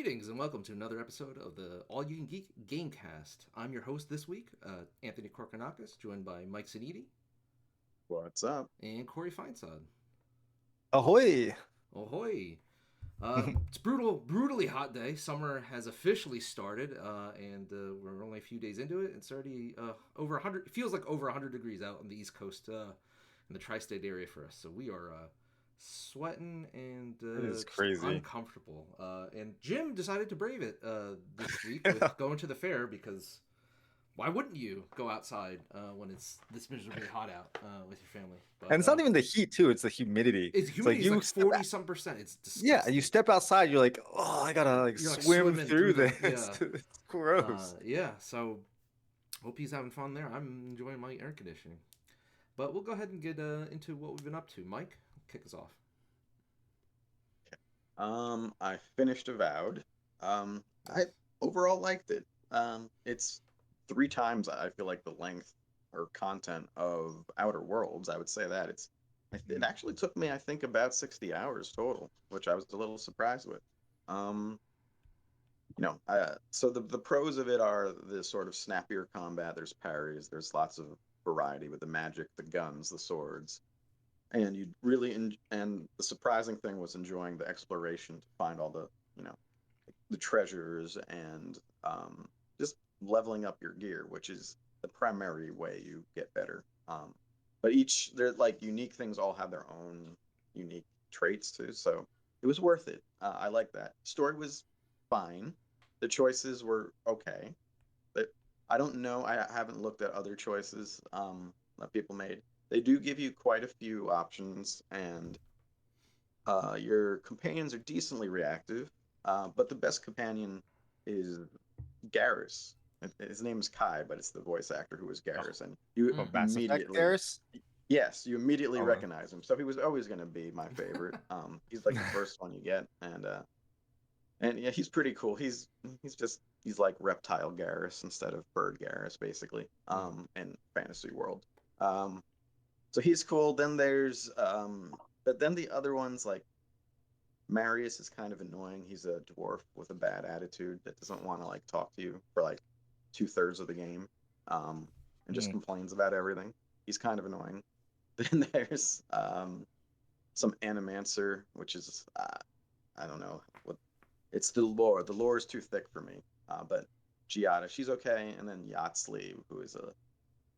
Greetings and welcome to another episode of the All You Can Geek Gamecast. I'm your host this week, Anthony Korkanakis, joined by Mike Sanidi What's up? and Corey Feinsod. Ahoy! Ahoy! It's brutally hot day. Summer has officially started, and we're only a few days into it. It's already over 100. It feels like over 100 degrees out on the East Coast, in the tri-state area for us. So we are sweating and It is just crazy. uncomfortable. And Jim decided to brave it this week with going to the fair because why wouldn't you go outside when it's this miserably hot out with your family? But, And it's not even the heat too; it's the humidity. It's humidity is like step 40 some percent. It's yeah, disgusting. you step outside, you're like, oh, I gotta You're like swim swimming through the this. It's gross. yeah. So hope he's having fun there. I'm enjoying my air conditioning. But we'll go ahead and get into what we've been up to. Mike, kick us off. I finished Avowed. I overall liked it. It's three times I feel like the length or content of Outer Worlds. I would say that it actually took me I think about 60 hours total, which I was a little surprised with. Um, so the pros of it are the sort of snappier combat. There's parries. There's lots of variety with the magic, the guns, the swords. And you really and the surprising thing was enjoying the exploration to find all the you know the treasures and just leveling up your gear, which is the primary way you get better. But each they're like unique things, all have their own unique traits too, so it was worth it. I like that. Story was fine. The choices were okay, but I don't know. I haven't looked at other choices that people made. They do give you quite a few options, and your companions are decently reactive. But the best companion is Garrus. His name is Kai, but it's the voice actor who was Oh, Garrus, and you Mass Effect, immediately, Garrus? yes, you immediately Oh, recognize him. So he was always going to be my favorite. He's like the first one you get, and yeah, he's pretty cool. He's like reptile Garrus instead of bird Garrus, basically. In fantasy world. Um, so he's cool. Then there's but then the other ones like Marius is kind of annoying. He's a dwarf with a bad attitude that doesn't want to like talk to you for like 2/3 of the game, and just mm. complains about everything. He's kind of annoying. Then there's some Animancer, which is I don't know what it's the lore. The lore is too thick for me. But Giada, she's okay, and then Yatsley, who is a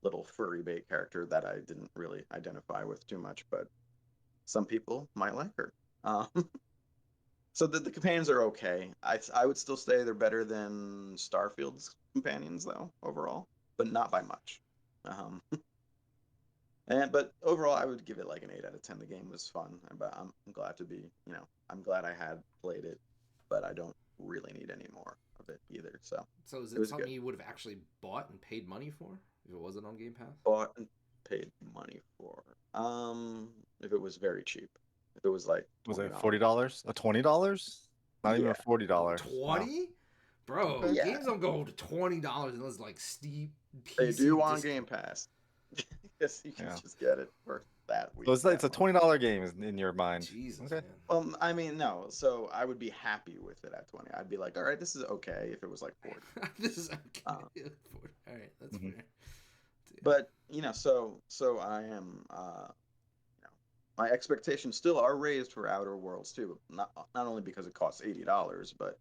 little furry bait character that I didn't really identify with too much, but some people might like her. Um, so the companions are okay. I would still say they're better than Starfield's companions though overall, but not by much. Um, and but overall, I would give it like an 8 out of 10. The game was fun, but I'm glad to be I'm glad I had played it, but I don't really need any more of it either. So So is it it was something good. you would have actually bought and paid money for if it wasn't on Game Pass? Bought and paid money for. If it was very cheap, if it was like Was it $20, $40? A $20? Not even a yeah, $40. Wow. 20? Bro, Okay. yeah, games don't go to $20 unless like steep they do PC on Game discount. Pass. Yes, you can Yeah. just get it for that So week, it's that a month. $20 game in your mind. Jesus, Okay. man. I mean, no. So I would be happy with it at 20. I'd be like, all right, this is okay if it was like 40. This is okay. Uh, All right, that's Hmm. fair. Yeah. but so I am. You know, my expectations still are raised for Outer Worlds too. Not only because it costs $80, but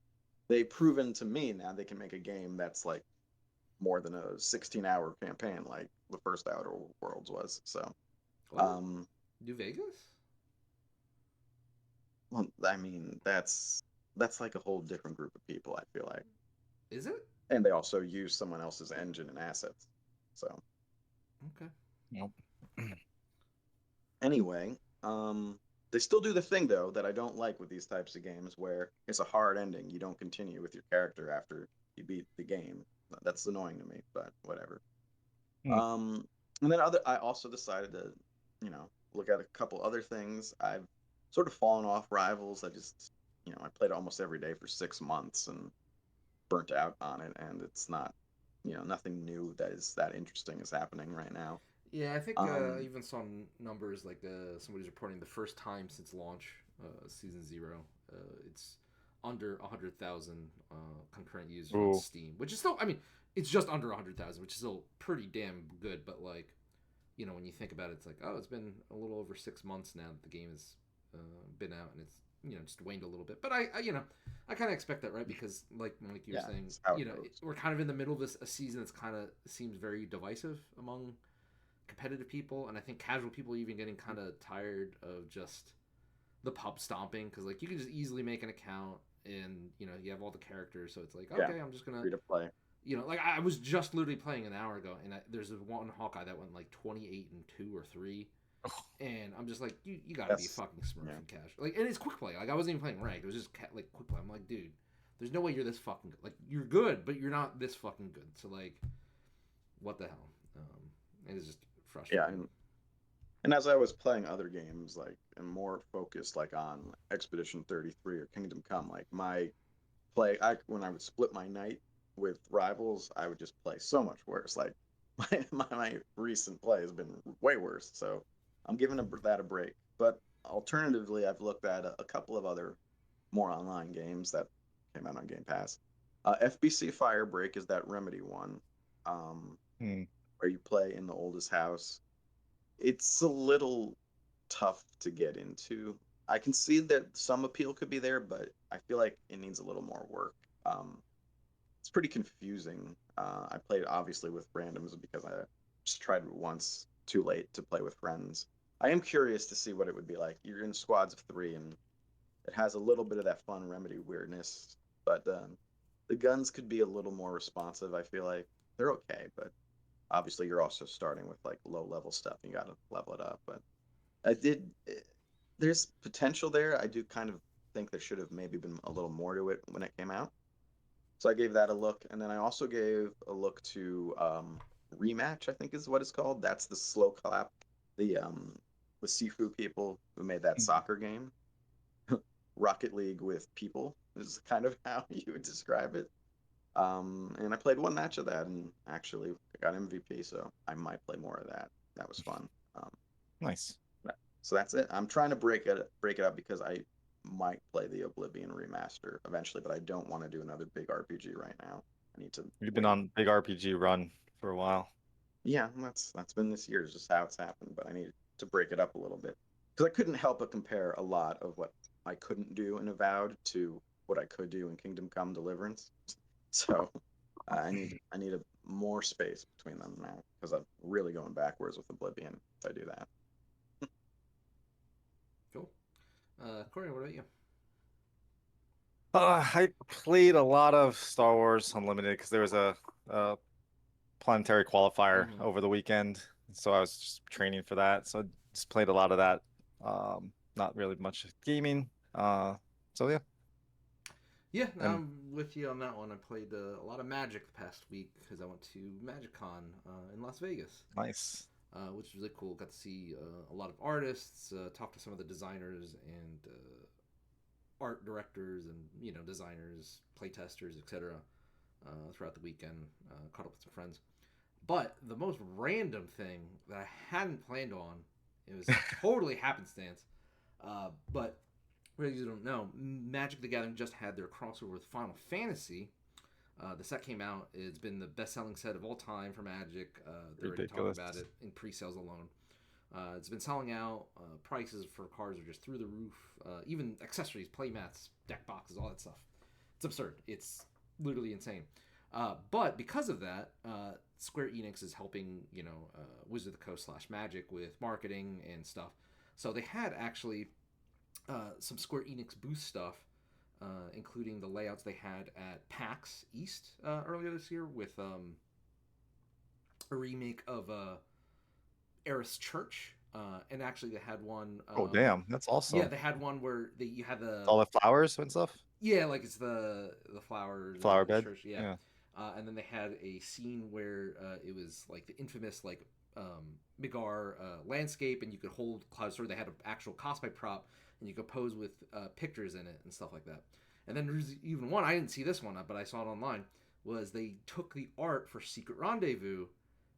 they've proven to me now they can make a game that's like more than a 16-hour campaign, like the first Outer Worlds was. So, Oh, um, New Vegas? well, I mean, that's like a whole different group of people. I feel like, Is it? and they also use someone else's engine and assets. So Okay. Nope. anyway, they still do the thing though that I don't like with these types of games, where it's a hard ending. You don't continue with your character after you beat the game. That's annoying to me, but whatever. Hmm. Um, and then I also decided to, look at a couple other things. I've sort of fallen off Rivals. I played almost every day for 6 months and burnt out on it, and it's not, nothing new that is that interesting is happening right now. Yeah, I think I Um, even saw numbers like somebody's reporting the first time since launch, season zero. It's under 100,000 concurrent users Ooh. on Steam, which is still, I mean, it's just under 100,000, which is still pretty damn good. But like, you know, when you think about it, it's like, oh, it's been a little over 6 months now that the game has been out, and it's, you know, just waned a little bit. But I you know, I kind of expect that, right? Because like you were saying, it's how it you know, goes. we're kind of in the middle of a season that's kind of seems very divisive among competitive people, and I think casual people are even getting kind of tired of just the pub stomping, because like you can just easily make an account and, you know, you have all the characters, so it's like, okay, Yeah, I'm just gonna, free to play. you know, like I was just literally playing an hour ago, and there's one Hawkeye that went like 28-2 or 3, and I'm just like, you gotta be a That's fucking smurf yeah. and cash, like, and it's quick play, like I wasn't even playing ranked, it was just like quick play. I'm like, dude, there's no way you're this fucking good. Like, you're good, but you're not this fucking good. So like, what the hell? It is just Yeah, frustrating. and as I was playing other games, like, and more focused, like on Expedition 33 or Kingdom Come, like my when I would split my night with rivals, I would just play so much worse. Like my recent play has been way worse, so I'm giving that a break. But alternatively, I've looked at a couple of other more online games that came out on Game Pass. FBC Firebreak is that Remedy one, um, Hmm. where you play in the oldest house. It's a little tough to get into. I can see that some appeal could be there, but I feel like it needs a little more work. It's pretty confusing. I played obviously with randoms because I just tried it once too late to play with friends. I am curious to see what it would be like. You're in squads of 3, and it has a little bit of that fun Remedy weirdness, but the guns could be a little more responsive. I feel like they're okay, but obviously you're also starting with like low level stuff. You got to level it up, but I did. There's potential there. I do kind of think there should have maybe been a little more to it when it came out. So I gave that a look, and then I also gave a look to Rematch. I think is what it's called. That's the slow clap, the Sifu people who made that soccer game. Rocket League with people is kind of how you would describe it. And I played one match of that, and actually got MVP. So I might play more of that. That was fun. Um, Nice. So that's it. I'm trying to break it up because I might play the Oblivion remaster eventually, but I don't want to do another big RPG right now. I need to You've been wait. on big RPG run for a while. Yeah, that's been this year, is just how it's happened. But I need to break it up a little bit because I couldn't help but compare a lot of what I couldn't do in Avowed to what I could do in Kingdom Come Deliverance. So I need a more space between them now because I'm really going backwards with Oblivion if I do that. Cool. Corey, what about you? I played a lot of Star Wars Unlimited because there was a planetary qualifier Mm-hmm. over the weekend, so I was just training for that. So I just played a lot of that. Not really much gaming. So yeah, Yeah, and I'm with you on that one. I played a lot of Magic the past week because I went to MagicCon in Las Vegas, nice. which was really cool. Got to see a lot of artists, talk to some of the designers and art directors, and, you know, designers, playtesters, etc. Throughout the weekend. Caught up with some friends. But the most random thing that I hadn't planned on, it was totally happenstance. But for those who don't know, Magic the Gathering just had their crossover with Final Fantasy. The set came out. It's been the best-selling set of all time for Magic. They're already talking Ridiculous. about it in pre-sales alone. It's been selling out. Prices for cards are just through the roof. Even accessories, playmats, deck boxes, all that stuff. It's absurd. It's literally insane. But because of that, Square Enix is helping, you know, Wizard of the Coast / Magic with marketing and stuff. So they had actually some Square Enix booth stuff, including the layouts they had at PAX East earlier this year with a remake of Eris Church. And actually, they had one. Oh damn, that's Yeah, awesome. they had one where you had the, All the flowers and stuff. yeah, like it's the flowers Flower and the bed. church, yeah. Yeah. And then they had a scene where it was like the infamous like Migar landscape, and you could hold Cloud Sword. They had an actual cosplay prop, and you could pose with pictures in it and stuff like that. And then there's even one, I didn't see this one, but I saw it online. Was they took the art for Secret Rendezvous,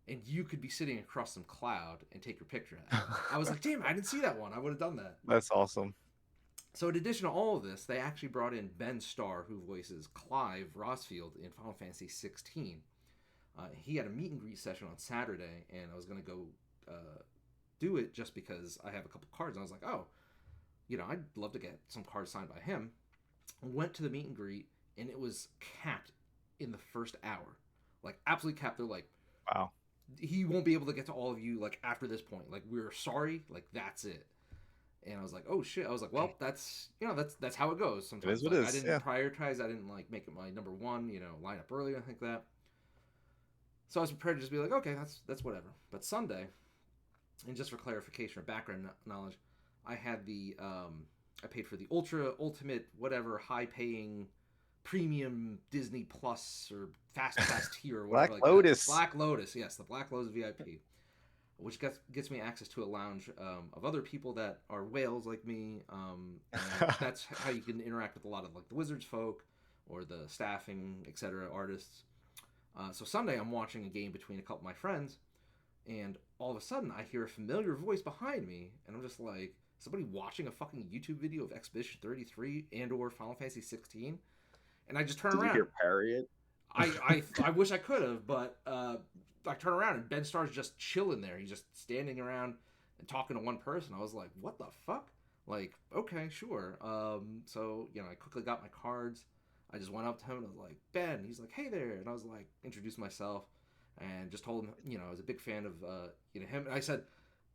and you could be sitting across some cloud and take your picture at it. I was like, damn, I didn't see that one. I would have done that. That's awesome. So in addition to all of this, they actually brought in Ben Starr, who voices Clive Rosfield in Final Fantasy 16. He had a meet and greet session on Saturday, and I was going to go do it just because I have a couple cards. And I was like, oh, I'd love to get some cards signed by him. Went to the meet and greet, and it was capped in the first hour. Like, absolutely capped. They're like, Wow. he won't be able to get to all of you, like, after this point. Like, we're sorry. Like, that's it. And I was like, oh, shit. I was like, well, that's how it goes sometimes. It is what like, it is, I didn't prioritize. I didn't, like, make it my number one, line up early or anything like that. So I was prepared to just be like, okay, that's whatever. But Sunday, and just for clarification or background knowledge, I had I paid for the ultimate, whatever, high-paying, premium Disney Plus or Fast Pass tier or whatever. Black Lotus. Black Lotus, yes, the Black Lotus VIP, which gets me access to a lounge of other people that are whales like me. And that's how you can interact with a lot of like the Wizards folk or the staffing, etc., artists. So Sunday, I'm watching a game between a couple of my friends, and all of a sudden, I hear a familiar voice behind me, and I'm just like, somebody watching a fucking YouTube video of Expedition 33 and/or Final Fantasy 16, and I just turn around. Did you hear parry it? I wish I could have, but I turn around and Ben Starr's just chilling there. He's just standing around and talking to one person. I was like, what the fuck? Like, okay, sure. So I quickly got my cards. I just went up to him and I was like, Ben. He's like, hey there. And I was like, introduced myself and just told him, I was a big fan of him. And I said,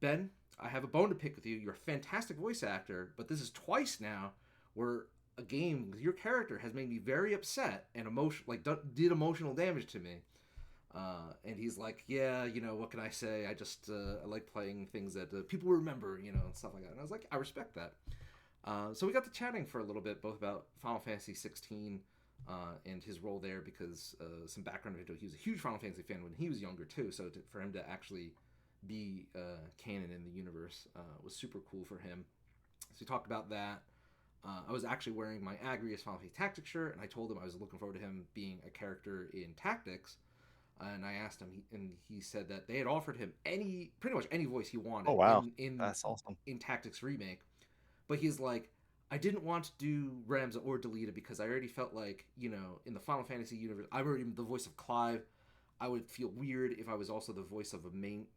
Ben, I have a bone to pick with you. You're a fantastic voice actor, but this is twice now where a game with your character has made me very upset and did emotional damage to me. And he's like, yeah, what can I say? I just I like playing things that people remember, and stuff like that. And I was like, I respect that. So we got to chatting for a little bit, both about Final Fantasy 16 and his role there, because some background into it. He was a huge Final Fantasy fan when he was younger too. So for him to actually be canon in the universe was super cool for him. So we talked about that. I was actually wearing my Agrius Final Fantasy Tactics shirt, and I told him I was looking forward to him being a character in Tactics. And I asked him, and he said that they had offered him pretty much any voice he wanted. Oh wow, in that's awesome. In Tactics Remake, but he's like, I didn't want to do Ramza or Delita because I already felt like, in the Final Fantasy universe, I'm already the voice of Clive. I would feel weird if I was also the voice of a main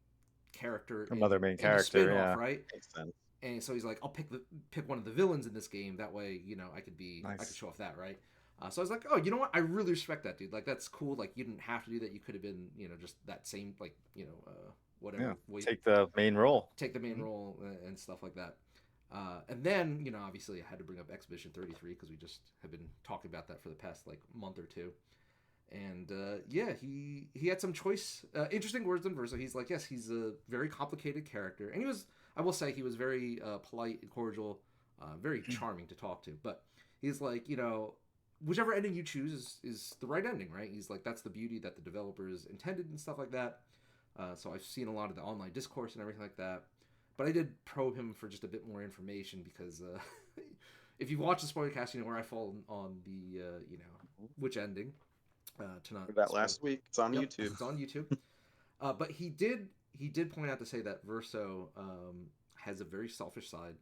character, Another main character, yeah, right? Makes sense. And so he's like, I'll pick one of the villains in this game. That way, I could nice. I could show off that, right? So I was like, oh, you know what? I really respect that, dude. Like, that's cool. Like, you didn't have to do that. You could have been, just that same, like, whatever. Yeah. Take the main role. Take the main role and stuff like that. And then, obviously I had to bring up Expedition 33 because we just have been talking about that for the past, like, month or two. And, yeah, he had some interesting words in Verso. He's like, yes, he's a very complicated character. And I will say, he was very polite and cordial, very charming to talk to. But he's like, whichever ending you choose is the right ending, right? He's like, that's the beauty that the developers intended and stuff like that. So I've seen a lot of the online discourse and everything like that. But I did probe him for just a bit more information because if you watch the spoilercast, where I fall on the, which ending. To not that last week. It's on YouTube. It's on YouTube. But he did point out to say that Verso has a very selfish side.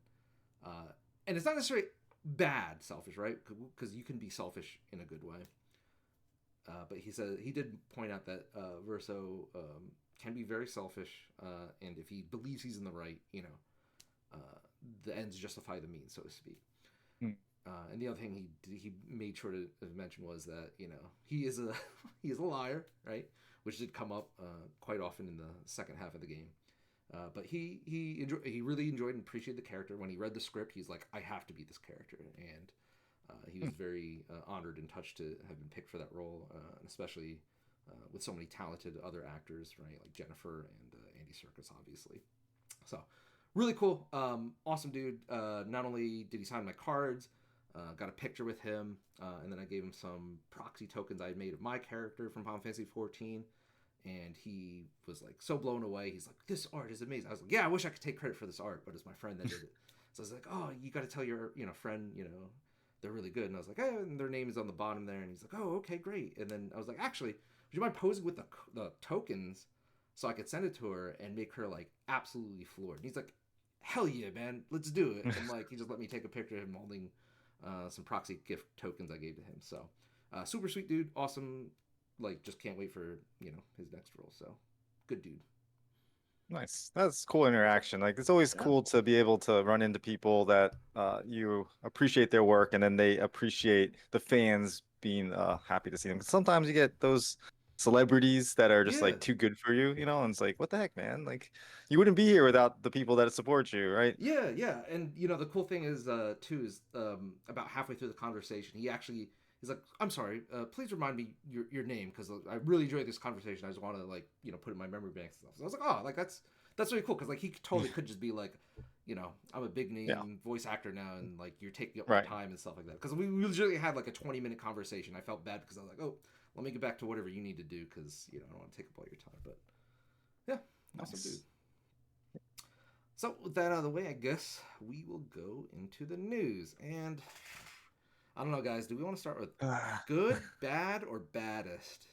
And it's not necessarily bad selfish, right? Because you can be selfish in a good way. But he did point out that Verso can be very selfish, and if he believes he's in the right, the ends justify the means, so to speak. And the other thing he made sure to mention was that he is a liar, right? Which did come up quite often in the second half of the game. But he really enjoyed and appreciated the character. When he read the script, he's like, I have to be this character, and he was very honored and touched to have been picked for that role, especially with so many talented other actors, right? Like Jennifer and Andy Serkis, obviously. So really cool, awesome dude. Not only did he sign my cards, got a picture with him, and then I gave him some proxy tokens I had made of my character from Final Fantasy 14. And he was like so blown away. He's like, this art is amazing. I was like, yeah, I wish I could take credit for this art, but it's my friend that did it. So I was like, oh, you got to tell your friend, they're really good. And I was like, oh, and their name is on the bottom there. And he's like, oh, okay, great. And then I was like, actually, would you mind posing with the tokens so I could send it to her and make her like absolutely floored? And he's like, hell yeah, man, let's do it. And like he just let me take a picture of him holding some proxy gift tokens I gave to him. So super sweet dude, awesome. Like just can't wait for his next role. So good dude. Nice. That's cool interaction. Like it's always Yeah. cool to be able to run into people that you appreciate their work and then they appreciate the fans being happy to see them. 'Cause sometimes you get those celebrities that are just Yeah, like too good for you, and it's like, what the heck, man? Like you wouldn't be here without the people that support you, right? yeah. And the cool thing is too is about halfway through the conversation, he's like, I'm sorry, please remind me your name because I really enjoyed this conversation. I just want to like put it in my memory bank and stuff. So I was like, oh, like that's really cool because like he totally could just be like, I'm a big Yeah. name voice actor now and like you're taking up my Right. time and stuff like that. Because we literally had like a 20-minute conversation. I felt bad because I was like, oh, let me get back to whatever you need to do because I don't want to take up all your time. But yeah, awesome Nice. dude. So with that out of the way, I guess we will go into the news. And I don't know, guys. Do we want to start with good, bad, or baddest?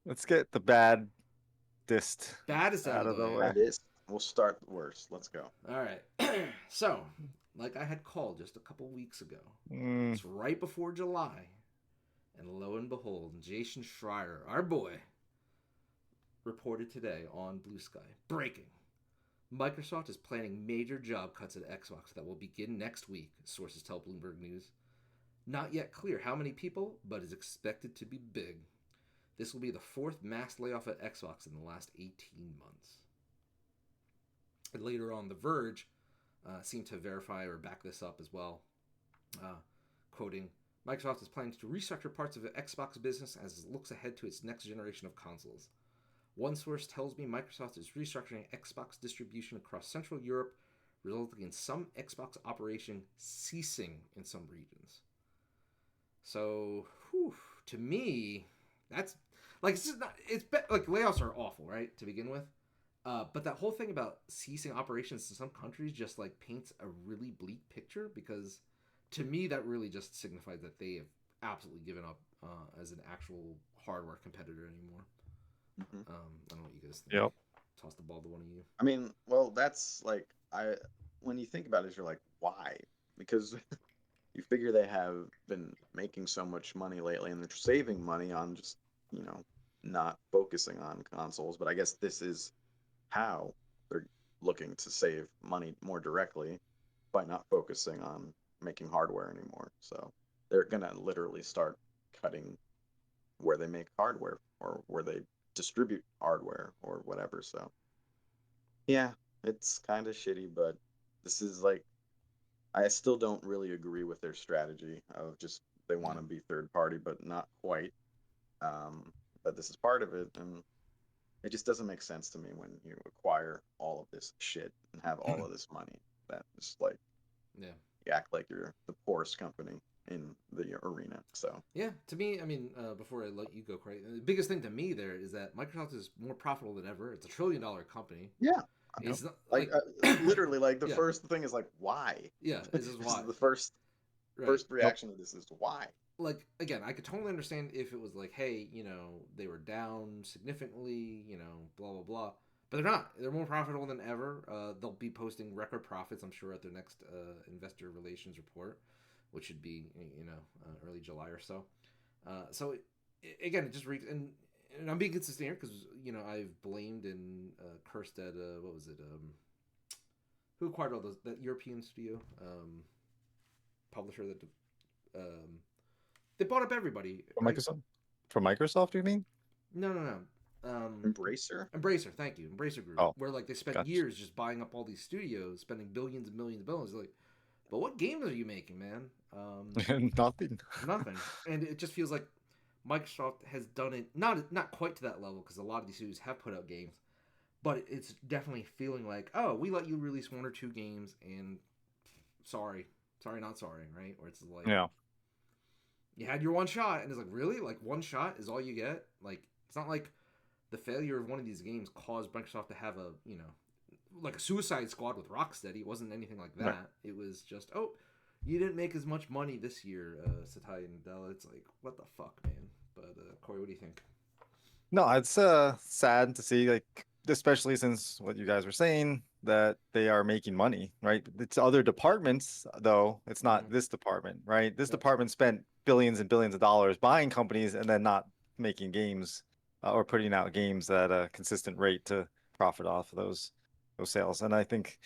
Let's get the baddest Baddest out out of of the the way. way. That is. We'll start worst. Let's go. All right. So, like I had called just a couple weeks ago, Mm, it's right before July, and lo and behold, Jason Schreier, our boy, reported today on Blue Sky. Breaking. Microsoft is planning major job cuts at Xbox that will begin next week, sources tell Bloomberg News. Not yet clear how many people, but is expected to be big. This will be the fourth mass layoff at Xbox in the last 18 months. And later on, The Verge seemed to verify or back this up as well, quoting, Microsoft is planning to restructure parts of the Xbox business as it looks ahead to its next generation of consoles. One source tells me Microsoft is restructuring Xbox distribution across Central Europe, resulting in some Xbox operation ceasing in some regions. So, to me, that's like it's just not. Like layoffs are awful, right? To begin with, but that whole thing about ceasing operations in some countries just like paints a really bleak picture because, to me, that really just signifies that they have absolutely given up as an actual hardware competitor anymore. Mhm. I don't know what you guys think. Yep. Toss the ball to one of you. I mean, well, that's like when you think about it, you're like, why? Because you figure they have been making so much money lately, and they're saving money on just you know not focusing on consoles. But I guess this is how they're looking to save money more directly by not focusing on making hardware anymore. So they're gonna literally start cutting where they make hardware or where they distribute hardware or whatever. So yeah, it's kind of shitty, but this is like I still don't really agree with their strategy of just they want to be third party, but not quite. But this is part of it, and it just doesn't make sense to me when you acquire all of this shit and have all of this money. That is like Yeah. you act like you're the poorest company in the arena. So Yeah, to me, I mean, before I let you go, Craig, the biggest thing to me there is that Microsoft is more profitable than ever. It's $1 trillion company. yeah, It's not like like, literally, like the yeah, first thing is like why. yeah. This is This why, is the first right? first Yep. reaction to this is why. Like again, I could totally understand if it was like, hey, they were down significantly, blah blah blah. But they're not. They're more profitable than ever. They'll be posting record profits, I'm sure, at their next investor relations report, which should be early July or so. So again, it just reeks, and I'm being consistent here because I've blamed and cursed at what was it? Who acquired all those that European studio publisher that they bought up everybody, For right? Microsoft? For Microsoft, you mean? No. Embracer. Embracer, thank you, Embracer Group, Oh, where like they spent gotcha. years just buying up all these studios, spending billions and millions of billions. Like, but what games are you making, man? Nothing. Nothing. And it just feels like Microsoft has done it not quite to that level because a lot of these studios have put out games, but it's definitely feeling like, oh, we let you release one or two games, and sorry, not sorry, right? Or it's like Yeah. you had your one shot, and it's like, really, like one shot is all you get. Like it's not like the failure of one of these games caused Microsoft to have a like a Suicide Squad with Rocksteady. It wasn't anything like that. Right. It was just, oh, you didn't make as much money this year, Satya Nadella. It's like, what the fuck, man? But Corey, what do you think? No, it's sad to see. Like especially since what you guys were saying that they are making money, right? It's other departments, though. It's not this department, right? This department spent billions and billions of dollars buying companies and then not making games or putting out games at a consistent rate to profit off of those sales. And I think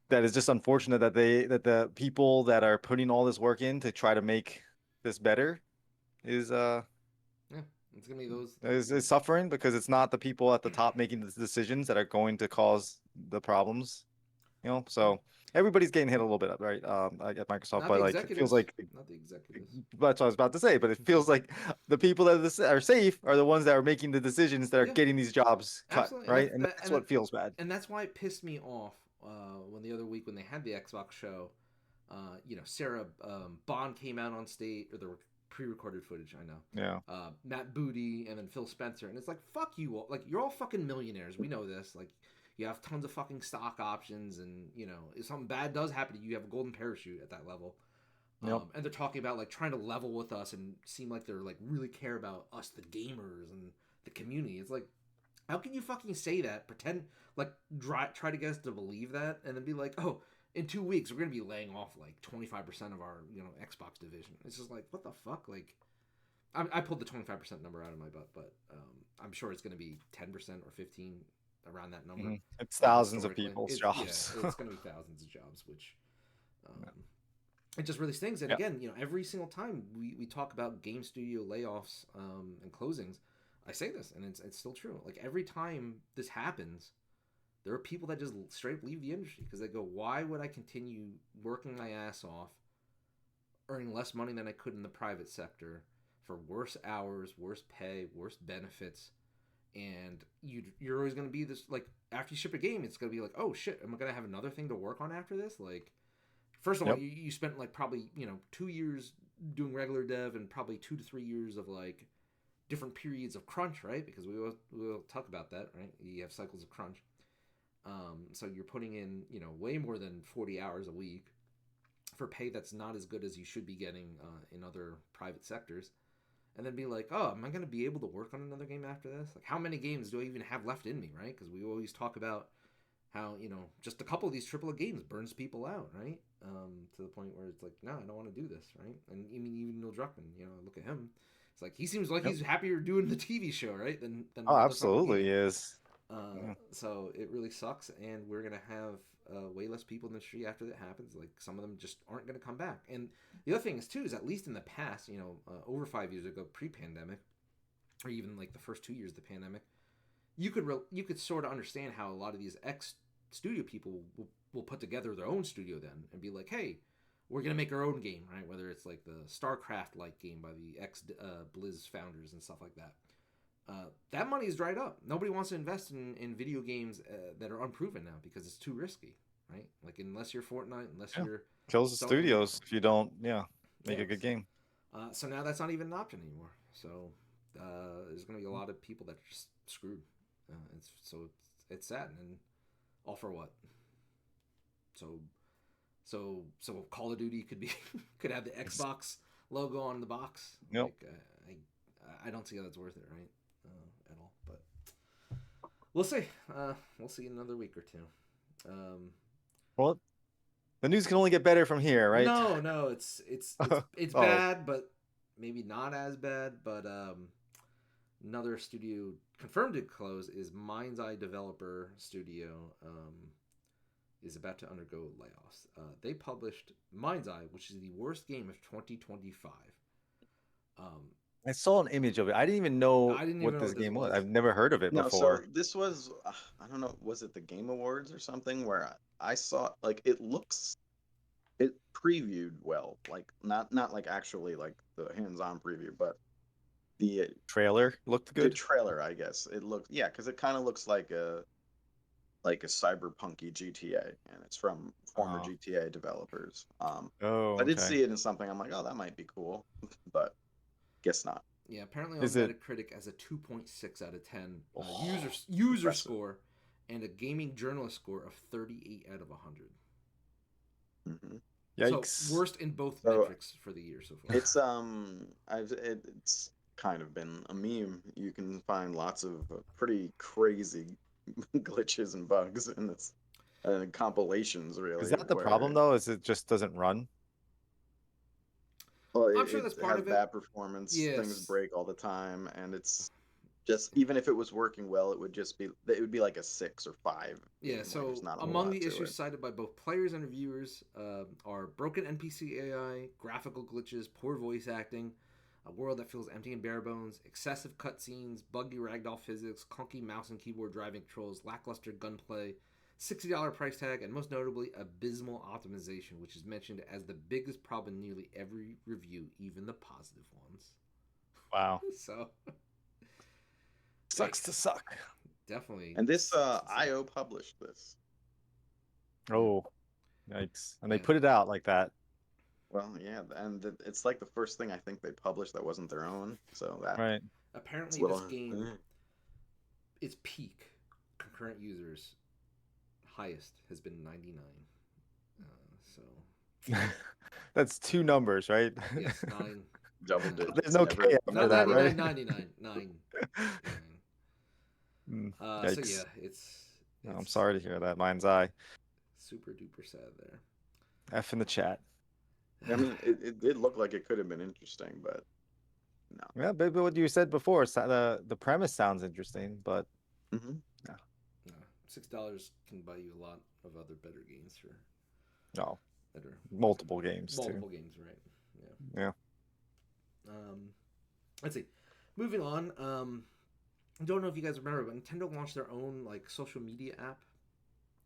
that is just unfortunate that the people that are putting all this work in to try to make this better is it's gonna be those is suffering because it's not the people at the top making the decisions that are going to cause the problems, so everybody's getting hit a little bit, right? At Microsoft, not but the like it feels executives, like not the executives. that's what I was about to say, but it feels like the people that are safe are the ones that are making the decisions that are getting these jobs cut. Absolutely. Right? And that's what feels bad. And that's why it pissed me off when the other week when they had the Xbox show, Sarah Bond came out on stage, or there were pre-recorded footage, I know. Yeah. Matt Booty and then Phil Spencer, and it's like, fuck you all. Like, you're all fucking millionaires. We know this. Like, you have tons of fucking stock options, and if something bad does happen to you, you have a golden parachute at that level. Yep. And they're talking about like trying to level with us and seem like they're like really care about us, the gamers and the community. It's like, how can you fucking say that? Pretend like try to get us to believe that, and then be like, oh, in 2 weeks we're gonna be laying off like 25% of our Xbox division. It's just like, what the fuck? Like, I pulled the 25% number out of my butt, but I'm sure it's gonna be 10% or 15 around that number. Mm-hmm. It's thousands of people's jobs. Yeah, it's gonna be thousands of jobs, which. It just really stings. And again, every single time we talk about game studio layoffs and closings, I say this, and it's still true. Like, every time this happens, there are people that just straight up leave the industry because they go, why would I continue working my ass off, earning less money than I could in the private sector for worse hours, worse pay, worse benefits, and you're always going to be this, like, after you ship a game, it's going to be like, oh shit, am I going to have another thing to work on after this? Like, first of all, you spent like probably 2 years doing regular dev and probably 2 to 3 years of like different periods of crunch, right? Because we'll talk about that, right? You have cycles of crunch. So you're putting in way more than 40 hours a week for pay that's not as good as you should be getting in other private sectors, and then be like, oh, am I going to be able to work on another game after this? Like, how many games do I even have left in me, right? Because we always talk about how just a couple of these AAA games burns people out, right? To the point where it's like, no, I don't want to do this, right? And even Neil Druckmann, look at him. It's like he seems like he's happier doing the TV show, right? Than absolutely is. So it really sucks, and we're gonna have way less people in the industry after that happens. Like, some of them just aren't gonna come back. And the other thing is too is, at least in the past, over 5 years ago, pre-pandemic, or even like the first 2 years of the pandemic, you could sort of understand how a lot of these studio people will put together their own studio then and be like, hey, we're gonna make our own game, right? Whether it's like the StarCraft like game by the Blizz founders and stuff like that. That money is dried up. Nobody wants to invest in video games that are unproven now because it's too risky, right? Like, unless you're Fortnite, unless you're kills the studios if you don't make a good game. So now that's not even an option anymore. So there's gonna be a lot of people that are just screwed. It's sad, and all for what? So Call of Duty could have the Xbox logo on the box. Yep. Like, I don't see how that's worth it, right? At all. But we'll see. We'll see in another week or two. Well, the news can only get better from here, right? No, it's bad, but maybe not as bad. But another studio confirmed to close is MindsEye developer studio is about to undergo layoffs. They published MindsEye, which is the worst game of 2025. I saw an image of it. I didn't even know what this game was. I've never heard of it before. So this was, I don't know, was it the Game Awards or something where I saw, like, it previewed well, like not like actually like the hands-on preview, but the trailer looked good. The trailer, I guess it looked, because it kind of looks like a cyberpunky GTA, and it's from former GTA developers. I did see it in something. I'm like, oh, that might be cool, but guess not. Yeah, apparently on Metacritic as a 2.6 out of 10 user score, and a gaming journalist score of 38 out of 100. Mm-hmm. Yikes! So worst in both metrics for the year so far. It's kind of been a meme. You can find lots of pretty crazy glitches and bugs in this compilations, Is really, that the problem where though? Is it just doesn't run? well, I'm sure it that's part has of it. bad performance, things Yes. break all the time, and it's just even if it was working well, it would be like a 6 or 5 Yeah, game where there's so not a whole among lot the to issues it. cited by both players and reviewers are broken NPC AI, graphical glitches, poor voice acting, a world that feels empty and bare bones, excessive cutscenes, buggy ragdoll physics, clunky mouse and keyboard driving controls, lackluster gunplay, $60 price tag, and most notably, abysmal optimization, which is mentioned as the biggest problem in nearly every review, even the positive ones. Wow. So, Sucks yikes. to suck. Definitely. And this sucks to suck. IO published this. Oh, yikes. And they Yeah. put it out like that. Well, yeah, and it's like the first thing I think they published that wasn't their own. So that's Right. a Apparently, little. this game, its peak concurrent users highest has been 99. So That's 2 numbers, right? yes, 9. Double 9. digits. There's no Never, K after Not that, 99, right? 99, 9. 9. So Yikes. yeah, it's I'm sorry to hear that. MindsEye. super duper sad there. F in the chat. I mean, it did look like it could have been interesting, but no. Yeah, but what you said before, the premise sounds interesting, but Mm-hmm. no. $6 can buy you a lot of other better games for No. better Multiple games multiple too. games, right? Yeah. Let's see. Moving on. I don't know if you guys remember, but Nintendo launched their own like social media app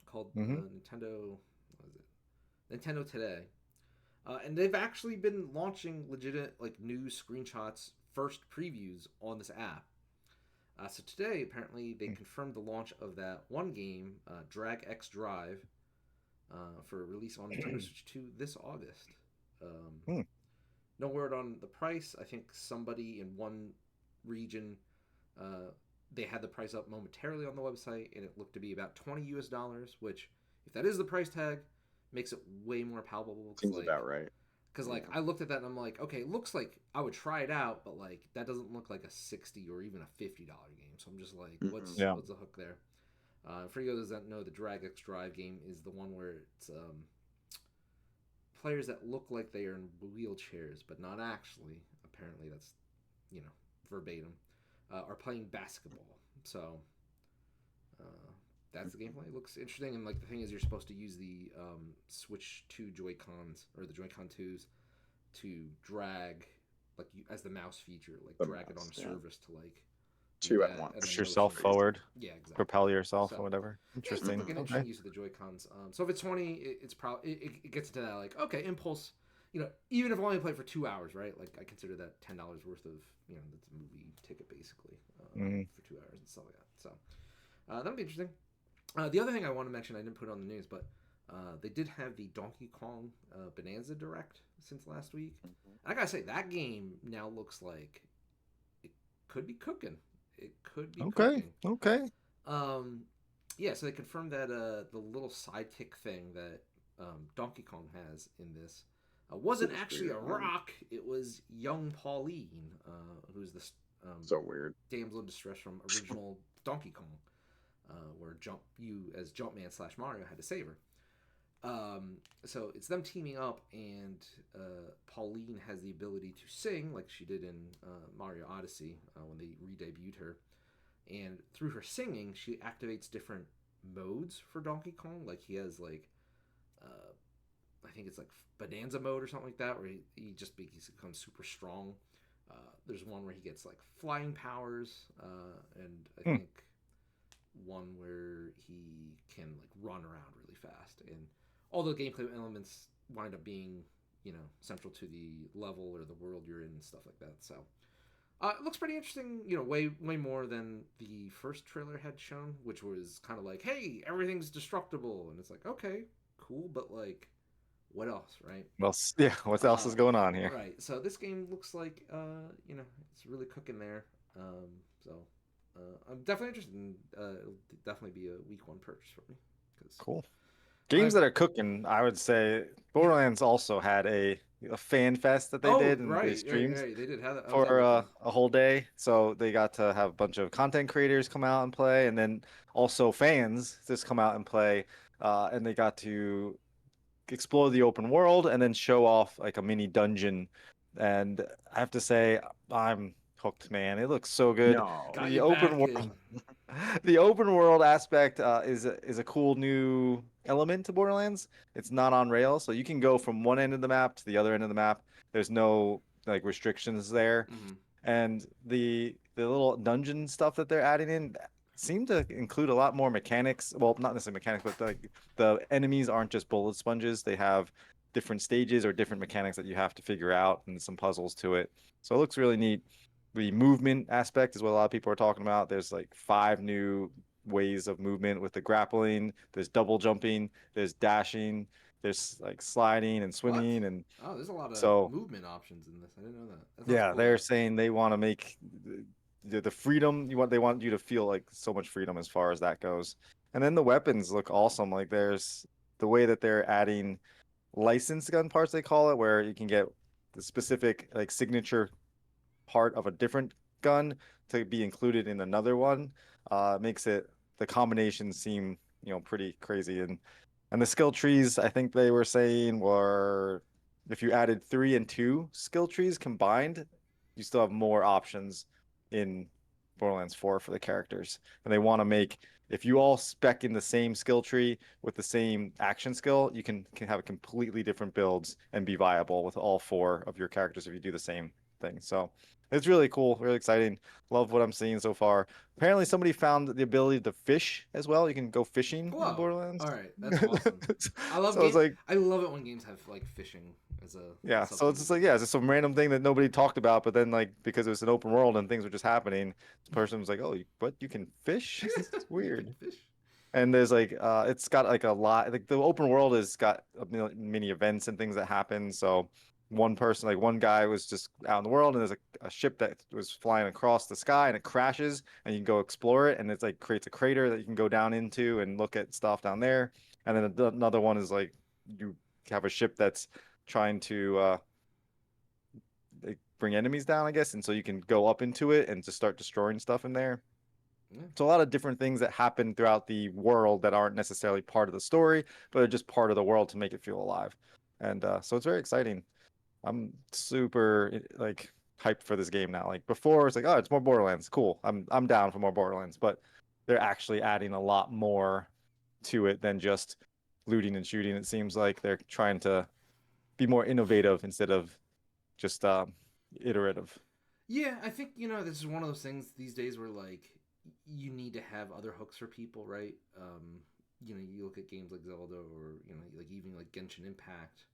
called Nintendo. What is it? Nintendo Today. And they've actually been launching legitimate like news screenshots, first previews on this app. So today, apparently, they confirmed the launch of that one game, Drag X Drive, for release on Nintendo Switch 2 this August. No word on the price. I think somebody in one region, they had the price up momentarily on the website, and it looked to be about $20 US, which, if that is the price tag, makes it way more palpable. Seems like, about right. Because like I looked at that and I'm like, okay, it looks like I would try it out, but like that doesn't look like a $60 or even a $50 game. So I'm just like, what's the hook there? For you guys that know, the Drag X Drive game is the one where it's players that look like they are in wheelchairs, but not actually. Apparently, that's verbatim. Are playing basketball. So that's the gameplay. It looks interesting, and like the thing is, you're supposed to use the Switch 2 Joy-Cons or the Joy-Con 2s to drag, like as the mouse feature, like drag it on a surface to like 2 at once. Push yourself forward. Yeah, exactly. Propel yourself or whatever. Interesting. Yeah, it's like an interesting use of the Joy-Cons. So if it's 20, it's probably it gets into that like, okay, impulse. Even if I only play for 2 hours, right? Like I consider that $10 worth of that's a movie ticket basically for 2 hours and stuff like that. So that'll be interesting. The other thing I want to mention, I didn't put it on the news, but they did have the Donkey Kong Bonanza Direct since last week. I gotta say, that game now looks like it could be cooking. It could be cooking. Okay. Yeah, so they confirmed that the little sidekick thing that Donkey Kong has in this wasn't actually a rock. It was young Pauline, who's this so weird damsel in distress from original Donkey Kong. Where you as Jumpman / Mario had to save her. So it's them teaming up, and Pauline has the ability to sing like she did in Mario Odyssey when they re-debuted her. And through her singing, she activates different modes for Donkey Kong. Like he has like, I think it's like Bonanza mode or something like that, where he becomes super strong. There's one where he gets like flying powers, and I think one where he can like run around really fast, and all the gameplay elements wind up being central to the level or the world you're in and stuff like that. So it looks pretty interesting, way more than the first trailer had shown, which was kind of like, hey, everything's destructible, and it's like, okay, cool, but like what else, right? Well, yeah, what else is going on here? Right. So this game looks like it's really cooking there. So I'm definitely interested in. It'll definitely be a week 1 purchase for me. Cool. Games that are cooking, I would say Borderlands also had a a fan fest that they Oh, did and they right, right, streamed right. They did have that. How's that for looking? a whole day. So they got to have a bunch of content creators come out and play, and then also fans just come out and play. And they got to explore the open world and then show off like a mini dungeon. And I have to say, I'm hooked, man. It looks so good. No. Got The you open back world, in. the open world aspect is a cool new element to Borderlands. It's not on rails, so you can go from one end of the map to the other end of the map. There's no like restrictions there, Hmm. and the little dungeon stuff that they're adding in seem to include a lot more mechanics. Well, not necessarily mechanics, but the enemies aren't just bullet sponges. They have different stages or different mechanics that you have to figure out, and some puzzles to it. So it looks really neat. The movement aspect is what a lot of people are talking about. There's like 5 new ways of movement with the grappling. There's double jumping. There's dashing. There's like sliding and What? swimming, and Oh, there's a lot of so movement options in this. I didn't know that. That sounds yeah, cool they're though. saying they want to make the freedom they want you to feel like so much freedom as far as that goes. And then the weapons look awesome. Like there's the way that they're adding licensed gun parts they call it, where you can get the specific like signature part of a different gun to be included in another one. Makes it the combination seem pretty crazy. And the skill trees I think they were saying were if you added 3 and 2 skill trees combined, you still have more options in Borderlands 4 for the characters. And they want to make if you all spec in the same skill tree with the same action skill, you can have completely different builds and be viable with all 4 of your characters if you do the same thing. So it's really cool, really exciting. Love what I'm seeing so far. Apparently, somebody found the ability to fish as well. You can go fishing in Whoa! Borderlands. All right, that's awesome. I love So it's game. like, I love it when games have like fishing as a yeah. So something it's to just like, do. yeah, it's just some random thing that nobody talked about, but then like because it was an open world and things were just happening, the person was like, "Oh, but you can fish? It's You can weird." fish. And there's like it's got like a lot like the open world has got mini events and things that happen. So one person like one guy was just out in the world and there's a ship that was flying across the sky and it crashes and you can go explore it and it's like creates a crater that you can go down into and look at stuff down there. And then another one is like you have a ship that's trying to like, bring enemies down, I guess, and so you can go up into it and just start destroying stuff in there. Yeah. So a lot of different things that happen throughout the world that aren't necessarily part of the story, but are just part of the world to make it feel alive. And so it's very exciting. I'm super like hyped for this game now. Like before, it's like, oh, it's more Borderlands. Cool. I'm down for more Borderlands, but they're actually adding a lot more to it than just looting and shooting. It seems like they're trying to be more innovative instead of just iterative. Yeah, I think this is one of those things these days where like you need to have other hooks for people, right? You look at games like Zelda or like even like Genshin Impact,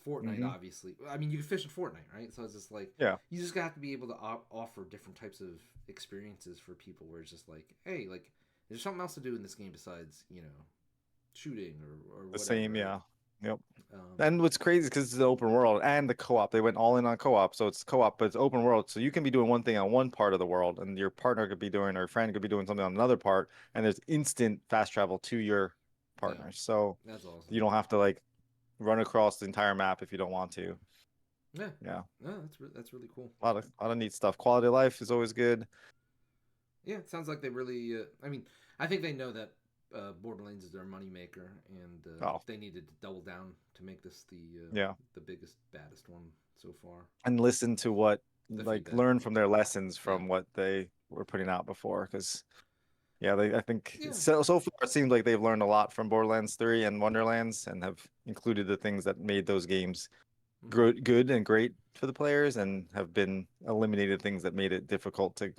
Fortnite. Hmm. Obviously, I mean you can fish in Fortnite, right? So it's just like Yeah. you just have to be able to offer different types of experiences for people. Where it's just like, hey, like there's something else to do in this game besides shooting or The whatever, same, right? yeah. Yep. Um, And what's crazy is because it's the open world and the co-op. They went all in on co-op, so it's co-op, but it's open world. So you can be doing one thing on one part of the world, and your partner could be doing, or your friend could be doing something on another part, and there's instant fast travel to your yeah, partner. So that's awesome. you don't have to like run across the entire map if you don't want to. Yeah, Yeah, no, that's really cool. a lot of neat stuff. Quality of life is always good. Yeah, it sounds like they really. I mean, I think they know that Borderlands is their moneymaker, and Oh, they needed to double down to make this yeah, the biggest, baddest one so far. and listen to what The like feedback. learn from their lessons Yeah, from what they were putting out before, because yeah, I think yeah. so far it seems like they've learned a lot from Borderlands 3 and Wonderlands and have included the things that made those games Hmm. good and great for the players and have been eliminated things that made it difficult to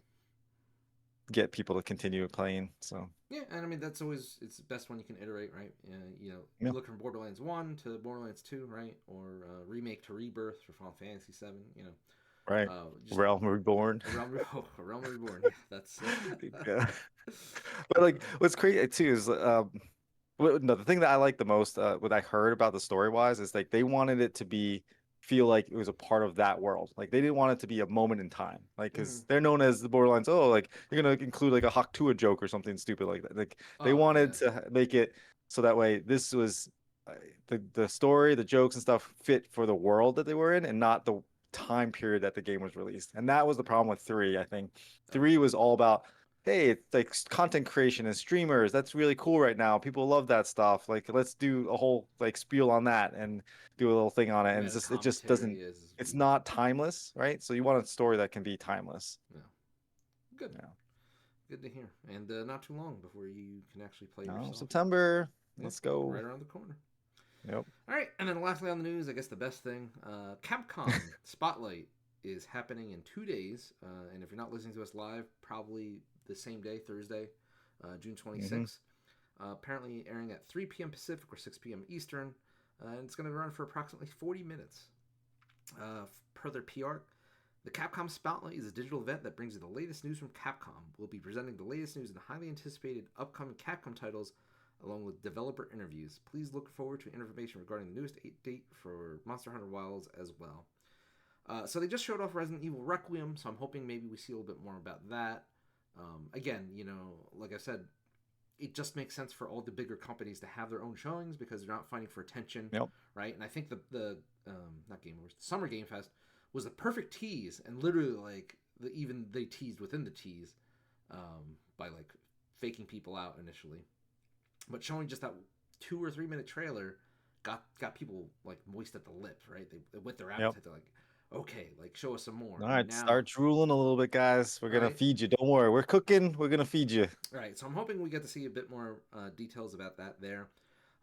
get people to continue playing. So, Yeah, and I mean that's always it's the best one you can iterate, right? yeah, Look from Borderlands 1 to Borderlands 2, right? Or remake to Rebirth for Final Fantasy 7. right. Just Realm Reborn. A Realm Reborn. Yeah, that's. Yeah. But like what's crazy too is no, the thing that I like the most, what I heard about the story wise, is like they wanted it to be feel like it was a part of that world. Like they didn't want it to be a moment in time. Like Hmm. because they're known as the Borderlands. Oh, like you're gonna include like a Haktua joke or something stupid like that. Like they Oh wanted yeah. to make it so that way this was the story, the jokes and stuff fit for the world that they were in, and not the time period that the game was released. And that was the problem with 3. I think 3 was all about, hey, it's like content creation and streamers. That's really cool right now. People love that stuff. Like, let's do a whole like spiel on that and do a little thing on it. And it just doesn't. It's not timeless, right? So you want a story that can be timeless. Yeah. Good. Yeah. Good to hear. And not too long before you can actually play yourself. September. Let's go. Right around the corner. Yep. All right, and then lastly on the news, I guess the best thing, Capcom Spotlight is happening in 2 days, and if you're not listening to us live, probably the same day, Thursday, June 26th. Apparently airing at 3 p.m. Pacific or 6 p.m. Eastern, and it's going to run for approximately 40 minutes. Per their PR, the Capcom Spotlight is a digital event that brings you the latest news from Capcom. We'll be presenting the latest news and highly anticipated upcoming Capcom titles, along with developer interviews. Please look forward to information regarding the newest date for Monster Hunter Wilds as well. So they just showed off Resident Evil Requiem, so I'm hoping maybe we see a little bit more about that. Again, like I said, it just makes sense for all the bigger companies to have their own showings because they're not fighting for attention, right? And I think the not Game Awards, the Summer Game Fest was the perfect tease, and literally like even they teased within the tease by like faking people out initially. But showing just that 2 or 3 minute trailer got people like moist at the lips, right? They whet their appetite. They're like, okay, like show us some more. All right, start drooling a little bit, guys. We're gonna feed you. Don't worry, we're cooking. We're gonna feed you. Right. So I'm hoping we get to see a bit more details about that there,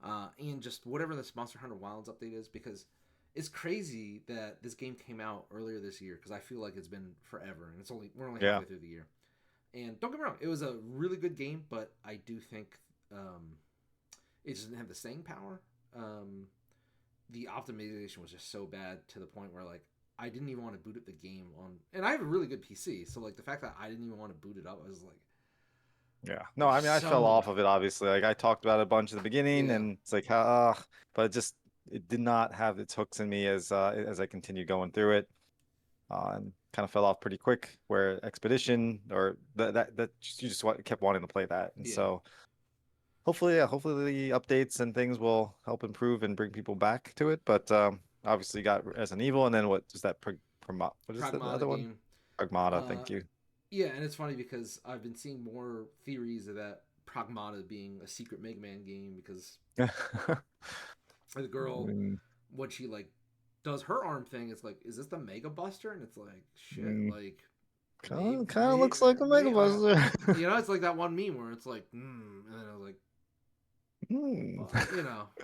and just whatever this Monster Hunter Wilds update is, because it's crazy that this game came out earlier this year. Because I feel like it's been forever, and we're only halfway through the year. And don't get me wrong, it was a really good game, but I do think it doesn't have the staying power. The optimization was just so bad to the point where like I didn't even want to boot up the game on, and I have a really good PC, so like the fact that I didn't even want to boot it up, I was like, no, I mean I fell off of it obviously. Like I talked about it a bunch at the beginning, and it's like but it did not have its hooks in me as I continued going through it, and kind of fell off pretty quick. Where Expedition or that you just kept wanting to play that, and so. Hopefully the updates and things will help improve and bring people back to it. But obviously you got Resident Evil, and then what is that? What is the other one? Pragmata. Thank you. Yeah, and it's funny because I've been seeing more theories of that Pragmata being a secret Mega Man game because the girl, when she like does her arm thing, it's like, is this the Mega Buster? And it's like, shit, like. Kind of looks like a Mega Buster. It's like that one meme where it's like, and then I was like,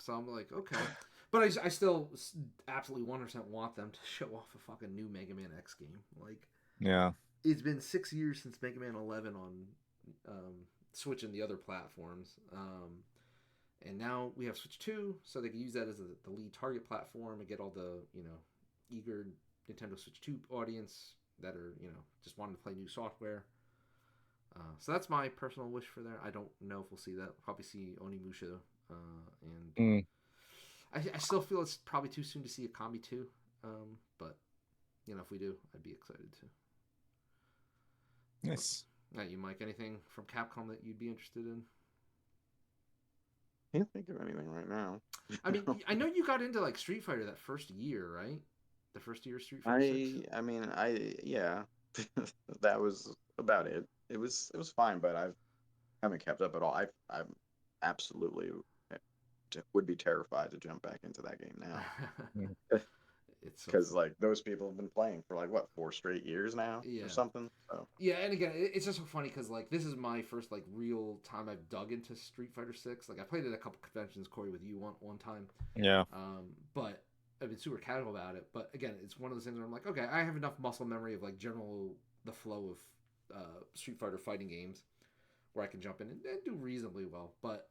so I'm like, okay. But I still absolutely 100% want them to show off a fucking new Mega Man X game. Like, it's been 6 years since Mega Man 11 on Switch and the other platforms. And now we have Switch 2, so they can use that as the lead target platform and get all the, eager Nintendo Switch 2 audience that are, just wanting to play new software. So that's my personal wish for there. I don't know if we'll see that. We'll probably see Onimusha. And I still feel it's probably too soon to see Akami 2. But, if we do, I'd be excited too. Nice. You, Mike, anything from Capcom that you'd be interested in? Can't think of anything right now. I mean, I know you got into like Street Fighter that first year, right? The first year of Street Fighter 6? I mean, that was about it. It was fine, but I haven't kept up at all. I'm absolutely would be terrified to jump back into that game now. It's because like those people have been playing for like what 4 straight years now or something. So. Yeah, and again, it's just so funny because like this is my first like real time I've dug into Street Fighter 6. Like I played at a couple conventions, Corey, with you one time. Yeah. But I've been super casual about it. But again, it's one of those things where I'm like, okay, I have enough muscle memory of like the flow of Street Fighter fighting games where I can jump in and do reasonably well. But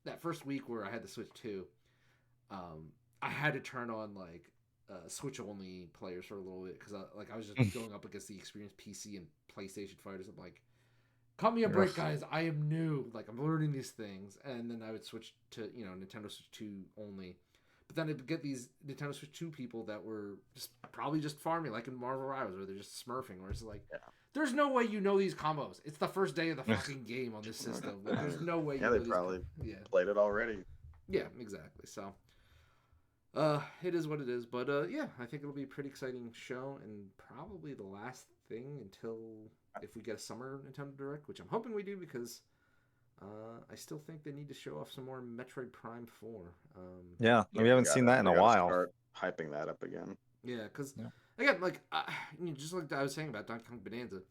that first week where I had the Switch 2, I had to turn on like Switch only players for a little bit because I was just going up against the experienced PC and PlayStation fighters. I'm like, cut me a break, guys. I am new. Like I'm learning these things, and then I would switch to Nintendo Switch 2 only. But then I'd get these Nintendo Switch 2 people that were probably just farming, like in Marvel Rivals, where they're just smurfing, where it's like, there's no way you know these combos. It's the first day of the fucking game on this system. Like, there's no way. They probably played it already. Yeah, exactly. So, It is what it is, but yeah, I think it'll be a pretty exciting show, and probably the last thing until if we get a summer Nintendo Direct, which I'm hoping we do, because I still think they need to show off some more Metroid Prime 4. Yeah, we haven't seen that in a we gotta while. start hyping that up again. Yeah, because Yeah. again, like just like I was saying about Donkey Kong Bonanza,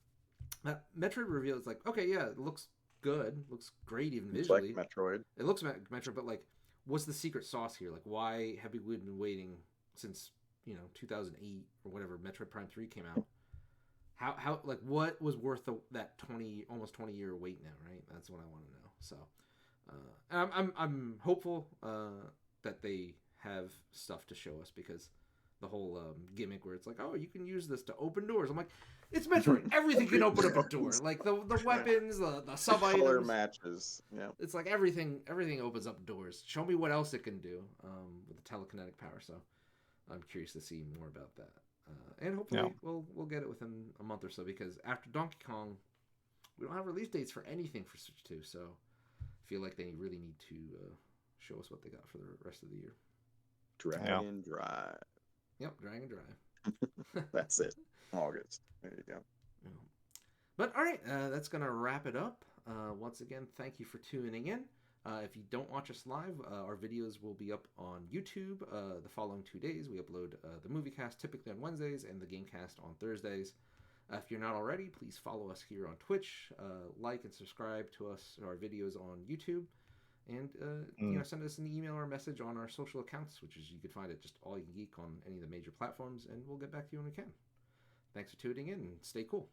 that Metroid reveal is like, okay, yeah, it looks good, looks great even It's visually. like Metroid. It looks Metroid, but like, what's the secret sauce here? Like, why have we been waiting since 2008 or whatever Metroid Prime 3 came out? How like what was worth that almost 20-year wait now? Right, that's what I want to know. So, I'm hopeful that they have stuff to show us, because the whole gimmick where it's like, oh, you can use this to open doors. I'm like, it's Metroid. Everything can open up a door. Like the weapons, the sub items, color matches. Yeah, it's like everything opens up doors. Show me what else it can do with the telekinetic power. So I'm curious to see more about that. And hopefully we'll get it within a month or so, because after Donkey Kong, we don't have release dates for anything for Switch 2. So I feel like they really need to show us what they got for the rest of the year. Dragon Drive. Yep, Dragon Drive. That's it. August. There you go. But all right, that's going to wrap it up. Once again, thank you for tuning in. If you don't watch us live, our videos will be up on YouTube the following 2 days. We upload the MovieCast typically on Wednesdays and the Gamecast on Thursdays. If you're not already, please follow us here on Twitch, like and subscribe to us, our videos on YouTube, and send us an email or a message on our social accounts, which is you can find it just All You Can Geek on any of the major platforms, and we'll get back to you when we can. Thanks for tuning in, and stay cool.